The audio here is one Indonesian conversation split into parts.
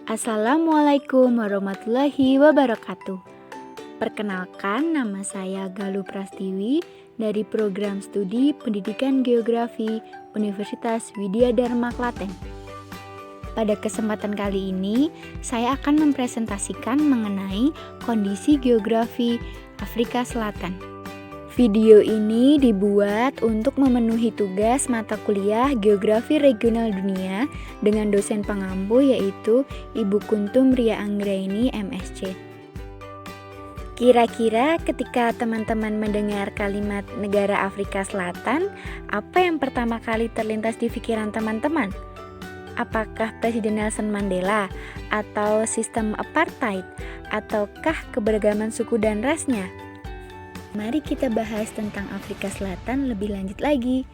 Assalamualaikum warahmatullahi wabarakatuh. Perkenalkan, nama saya Galuh Prastiwi dari Program Studi Pendidikan Geografi Universitas Widya Dharma Klaten. Pada kesempatan kali ini, saya akan mempresentasikan mengenai kondisi geografi Afrika Selatan. Video ini dibuat untuk memenuhi tugas mata kuliah Geografi Regional Dunia dengan dosen pengampu yaitu Ibu Kuntum Ria Anggraini MSc. Kira-kira ketika teman-teman mendengar kalimat negara Afrika Selatan, apa yang pertama kali terlintas di pikiran teman-teman? Apakah Presiden Nelson Mandela, atau sistem apartheid, ataukah keberagaman suku dan rasnya? Mari kita bahas tentang Afrika Selatan lebih lanjut lagi.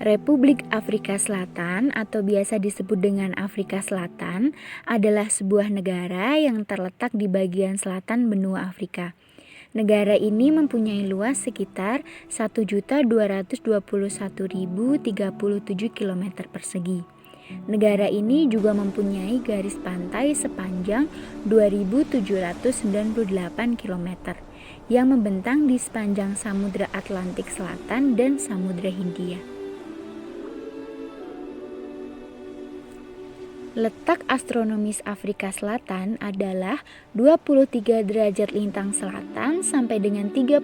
Republik Afrika Selatan atau biasa disebut dengan Afrika Selatan adalah sebuah negara yang terletak di bagian selatan benua Afrika. Negara ini mempunyai luas sekitar 1.221.037 km persegi. Negara ini juga mempunyai garis pantai sepanjang 2.798 km yang membentang di sepanjang Samudra Atlantik Selatan dan Samudra Hindia. Letak astronomis Afrika Selatan adalah 23 derajat lintang selatan sampai dengan 35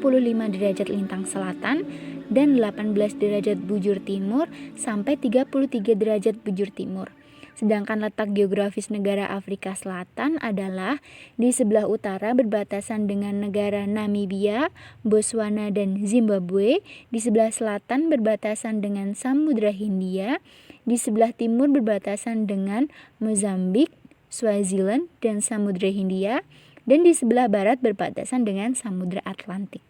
derajat lintang selatan dan 18 derajat bujur timur sampai 33 derajat bujur timur. Sedangkan letak geografis negara Afrika Selatan adalah di sebelah utara berbatasan dengan negara Namibia, Botswana, dan Zimbabwe, di sebelah selatan berbatasan dengan Samudra Hindia, di sebelah timur berbatasan dengan Mozambik, Swaziland, dan Samudra Hindia, dan di sebelah barat berbatasan dengan Samudra Atlantik.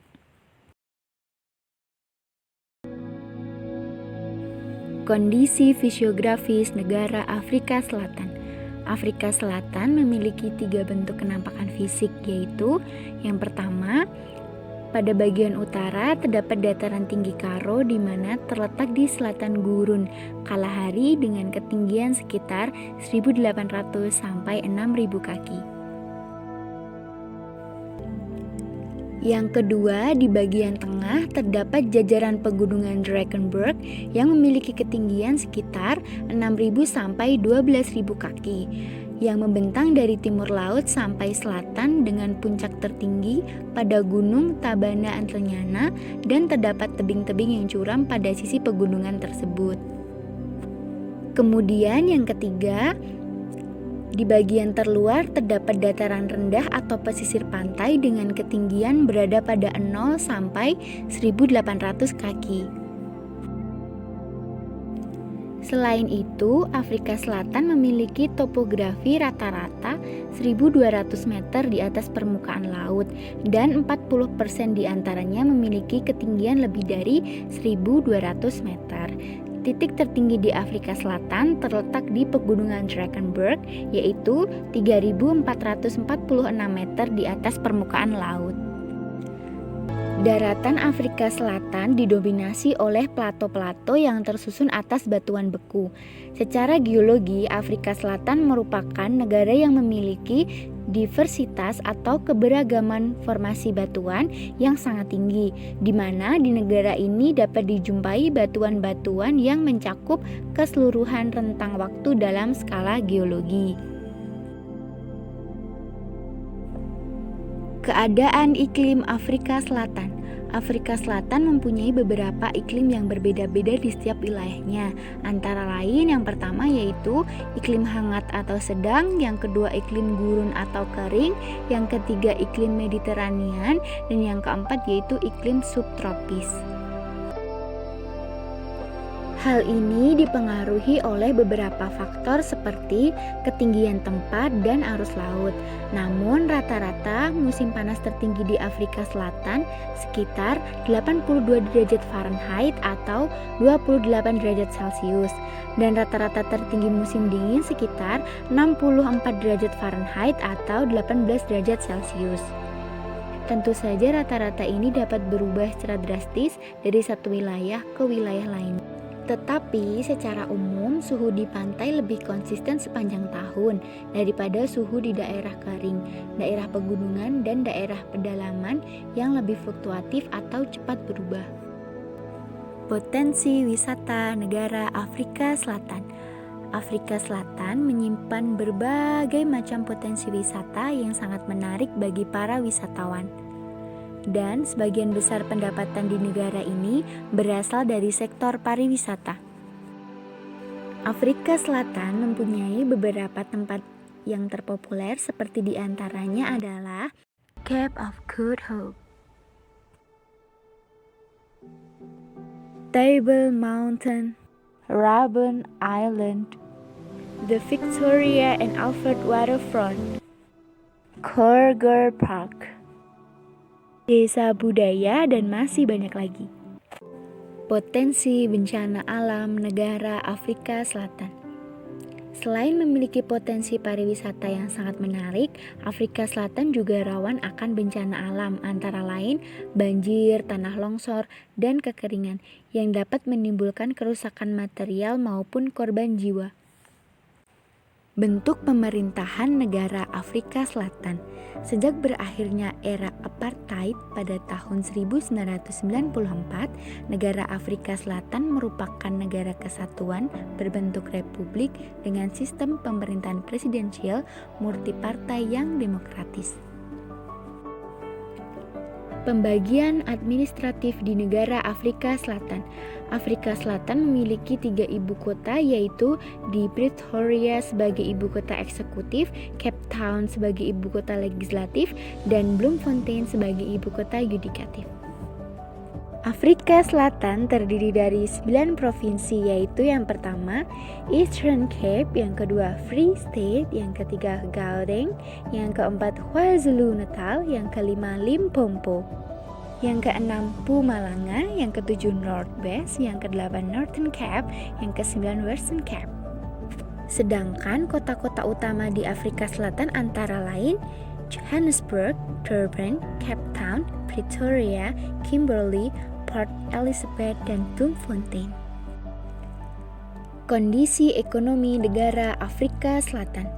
Kondisi fisiografis negara Afrika Selatan. Afrika Selatan memiliki 3 bentuk kenampakan fisik, yaitu yang pertama, pada bagian utara terdapat dataran tinggi Karo di mana terletak di selatan Gurun Kalahari dengan ketinggian sekitar 1.800 sampai 6.000 kaki. Yang kedua, di bagian tengah terdapat jajaran pegunungan Drakensberg yang memiliki ketinggian sekitar 6.000 sampai 12.000 kaki, yang membentang dari timur laut sampai selatan dengan puncak tertinggi pada Gunung Tabana Antlenyana dan terdapat tebing-tebing yang curam pada sisi pegunungan tersebut. Kemudian yang ketiga, di bagian terluar terdapat dataran rendah atau pesisir pantai dengan ketinggian berada pada 0 sampai 1.800 kaki. Selain itu, Afrika Selatan memiliki topografi rata-rata 1.200 meter di atas permukaan laut dan 40% diantaranya memiliki ketinggian lebih dari 1.200 meter. Titik tertinggi di Afrika Selatan terletak di Pegunungan Drakensberg, yaitu 3.446 meter di atas permukaan laut. Daratan Afrika Selatan didominasi oleh plato-plato yang tersusun atas batuan beku. Secara geologi, Afrika Selatan merupakan negara yang memiliki diversitas atau keberagaman formasi batuan yang sangat tinggi, di mana di negara ini dapat dijumpai batuan-batuan yang mencakup keseluruhan rentang waktu dalam skala geologi. Keadaan iklim Afrika Selatan. Afrika Selatan mempunyai beberapa iklim yang berbeda-beda di setiap wilayahnya. Antara lain, yang pertama yaitu iklim hangat atau sedang, yang kedua iklim gurun atau kering, yang ketiga iklim Mediterranean, dan yang keempat yaitu iklim subtropis. Hal ini dipengaruhi oleh beberapa faktor seperti ketinggian tempat dan arus laut. Namun rata-rata musim panas tertinggi di Afrika Selatan sekitar 82 derajat Fahrenheit atau 28 derajat Celcius, dan rata-rata tertinggi musim dingin sekitar 64 derajat Fahrenheit atau 18 derajat Celcius. Tentu saja rata-rata ini dapat berubah secara drastis dari satu wilayah ke wilayah lain. Tetapi secara umum suhu di pantai lebih konsisten sepanjang tahun daripada suhu di daerah kering, daerah pegunungan, dan daerah pedalaman yang lebih fluktuatif atau cepat berubah. Potensi wisata negara Afrika Selatan. Afrika Selatan menyimpan berbagai macam potensi wisata yang sangat menarik bagi para wisatawan. Dan sebagian besar pendapatan di negara ini berasal dari sektor pariwisata. Afrika Selatan mempunyai beberapa tempat yang terpopuler seperti diantaranya adalah Cape of Good Hope, Table Mountain, Robben Island, the Victoria and Albert Waterfront, Kruger Park, desa budaya, dan masih banyak lagi. Potensi bencana alam negara Afrika Selatan. Selain memiliki potensi pariwisata yang sangat menarik, Afrika Selatan juga rawan akan bencana alam antara lain banjir, tanah longsor, dan kekeringan yang dapat menimbulkan kerusakan material maupun korban jiwa. Bentuk pemerintahan negara Afrika Selatan. Sejak berakhirnya era apartheid pada tahun 1994, negara Afrika Selatan merupakan negara kesatuan berbentuk republik dengan sistem pemerintahan presidensial multipartai yang demokratis. Pembagian administratif di negara Afrika Selatan. Afrika Selatan memiliki 3 ibu kota, yaitu di Pretoria sebagai ibu kota eksekutif, Cape Town sebagai ibu kota legislatif, dan Bloemfontein sebagai ibu kota yudikatif. Afrika Selatan terdiri dari 9 provinsi, yaitu yang pertama Eastern Cape, yang kedua Free State, yang ketiga Gauteng, yang keempat KwaZulu-Natal, yang kelima Limpopo, yang keenam Mpumalanga, yang ketujuh North West, yang kedelapan Northern Cape, yang kesembilan Western Cape. Sedangkan kota-kota utama di Afrika Selatan antara lain Johannesburg, Durban, Cape Town, Pretoria, Kimberley, Port Elizabeth, dan Bloemfontein. Kondisi ekonomi negara Afrika Selatan.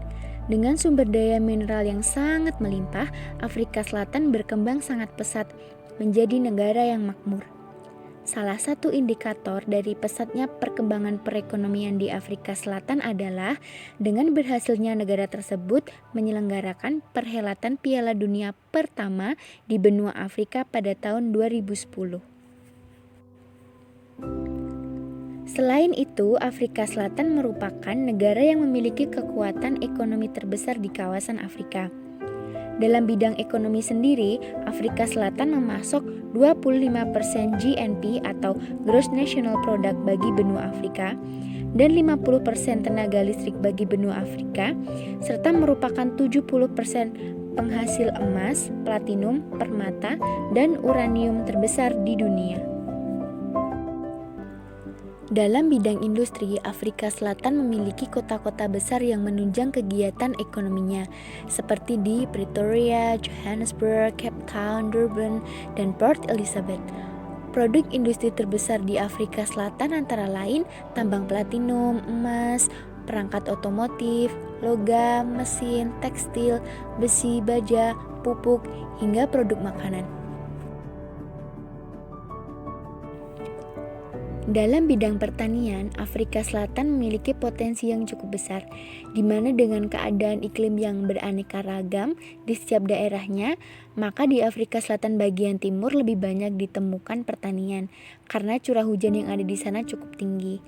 Dengan sumber daya mineral yang sangat melimpah, Afrika Selatan berkembang sangat pesat menjadi negara yang makmur. Salah satu indikator dari pesatnya perkembangan perekonomian di Afrika Selatan adalah dengan berhasilnya negara tersebut menyelenggarakan perhelatan Piala Dunia pertama di benua Afrika pada tahun 2010. Selain itu, Afrika Selatan merupakan negara yang memiliki kekuatan ekonomi terbesar di kawasan Afrika. Dalam bidang ekonomi sendiri, Afrika Selatan memasok 25% GNP atau Gross National Product bagi benua Afrika dan 50% tenaga listrik bagi benua Afrika, serta merupakan 70% penghasil emas, platinum, permata, dan uranium terbesar di dunia. Dalam bidang industri, Afrika Selatan memiliki kota-kota besar yang menunjang kegiatan ekonominya, seperti di Pretoria, Johannesburg, Cape Town, Durban, dan Port Elizabeth. Produk industri terbesar di Afrika Selatan antara lain tambang platinum, emas, perangkat otomotif, logam, mesin, tekstil, besi, baja, pupuk, hingga produk makanan. Dalam bidang pertanian, Afrika Selatan memiliki potensi yang cukup besar, di mana dengan keadaan iklim yang beraneka ragam di setiap daerahnya, maka di Afrika Selatan bagian timur lebih banyak ditemukan pertanian, karena curah hujan yang ada di sana cukup tinggi.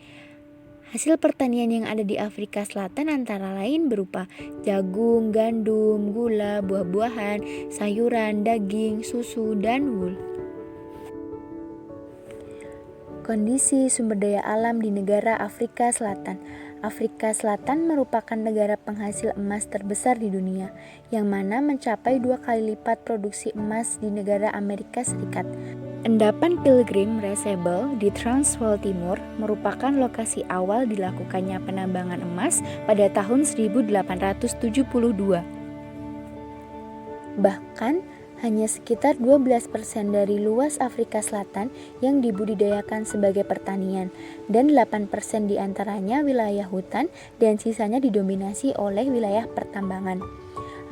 Hasil pertanian yang ada di Afrika Selatan antara lain berupa jagung, gandum, gula, buah-buahan, sayuran, daging, susu, dan wool. Kondisi sumber daya alam di negara Afrika Selatan. Afrika Selatan merupakan negara penghasil emas terbesar di dunia, yang mana mencapai 2 kali lipat produksi emas di negara Amerika Serikat. Endapan Pilgrim Reservoir di Transvaal Timur merupakan lokasi awal dilakukannya penambangan emas pada tahun 1872. Bahkan, Hanya sekitar 12% dari luas Afrika Selatan yang dibudidayakan sebagai pertanian, dan 8% diantaranya wilayah hutan dan sisanya didominasi oleh wilayah pertambangan.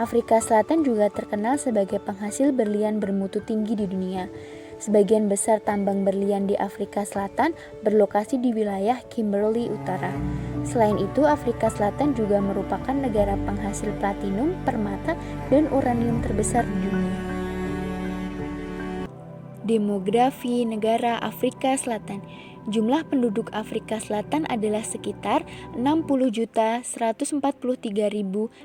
Afrika Selatan juga terkenal sebagai penghasil berlian bermutu tinggi di dunia. Sebagian besar tambang berlian di Afrika Selatan berlokasi di wilayah Kimberley Utara. Selain itu, Afrika Selatan juga merupakan negara penghasil platinum, permata, dan uranium terbesar di dunia. Demografi negara Afrika Selatan. Jumlah penduduk Afrika Selatan adalah sekitar 60.143.000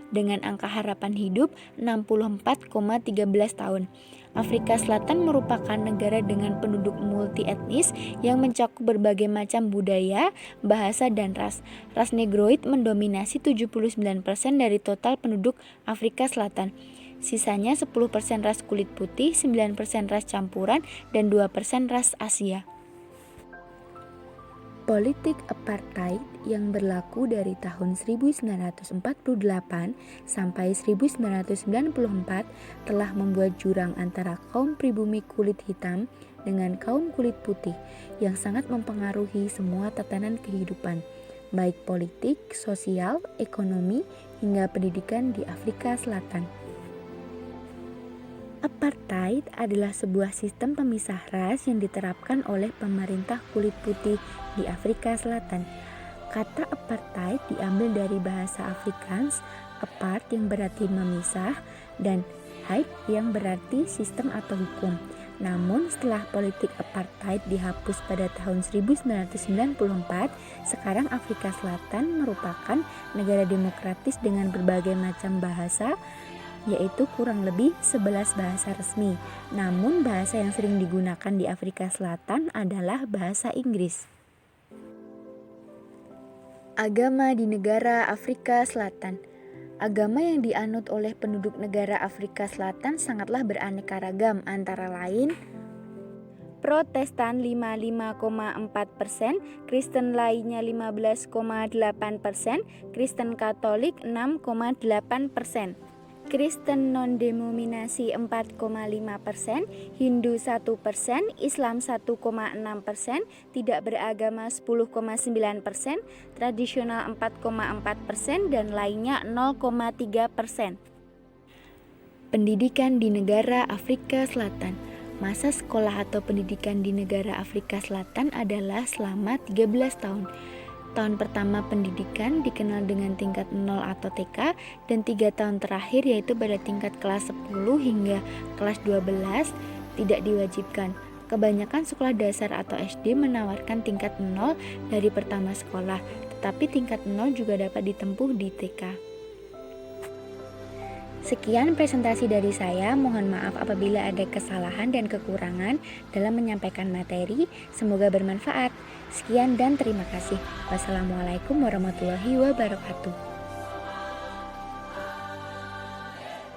dengan angka harapan hidup 64,13 tahun. Afrika Selatan merupakan negara dengan penduduk multi etnis yang mencakup berbagai macam budaya, bahasa, dan ras. Ras Negroid mendominasi 79% dari total penduduk Afrika Selatan. Sisanya 10% ras kulit putih, 9% ras campuran, dan 2% ras Asia. Politik apartheid yang berlaku dari tahun 1948 sampai 1994 telah membuat jurang antara kaum pribumi kulit hitam dengan kaum kulit putih yang sangat mempengaruhi semua tatanan kehidupan, baik politik, sosial, ekonomi, hingga pendidikan di Afrika Selatan. Apartheid adalah sebuah sistem pemisah ras yang diterapkan oleh pemerintah kulit putih di Afrika Selatan. Kata apartheid diambil dari bahasa Afrikaans, apart yang berarti memisah dan heid yang berarti sistem atau hukum. Namun setelah politik apartheid dihapus pada tahun 1994, sekarang Afrika Selatan merupakan negara demokratis dengan berbagai macam bahasa, yaitu kurang lebih 11 bahasa resmi. Namun bahasa yang sering digunakan di Afrika Selatan adalah bahasa Inggris. Agama di negara Afrika Selatan. Agama yang dianut oleh penduduk negara Afrika Selatan sangatlah beraneka ragam, antara lain Protestan 55,4%, Kristen lainnya 15,8%, Kristen Katolik 6,8%. Kristen non-denominasi 4,5%, Hindu 1%, Islam 1,6%, tidak beragama 10,9%, tradisional 4,4%, dan lainnya 0,3%. Pendidikan di negara Afrika Selatan. Masa sekolah atau pendidikan di negara Afrika Selatan adalah selama 13 tahun. Tahun pertama pendidikan dikenal dengan tingkat 0 atau TK, dan 3 tahun terakhir yaitu pada tingkat kelas 10 hingga kelas 12 tidak diwajibkan. Kebanyakan sekolah dasar atau SD menawarkan tingkat 0 dari pertama sekolah, tetapi tingkat 0 juga dapat ditempuh di TK. Sekian presentasi dari saya, mohon maaf apabila ada kesalahan dan kekurangan dalam menyampaikan materi, semoga bermanfaat. Sekian dan terima kasih. Wassalamualaikum warahmatullahi wabarakatuh.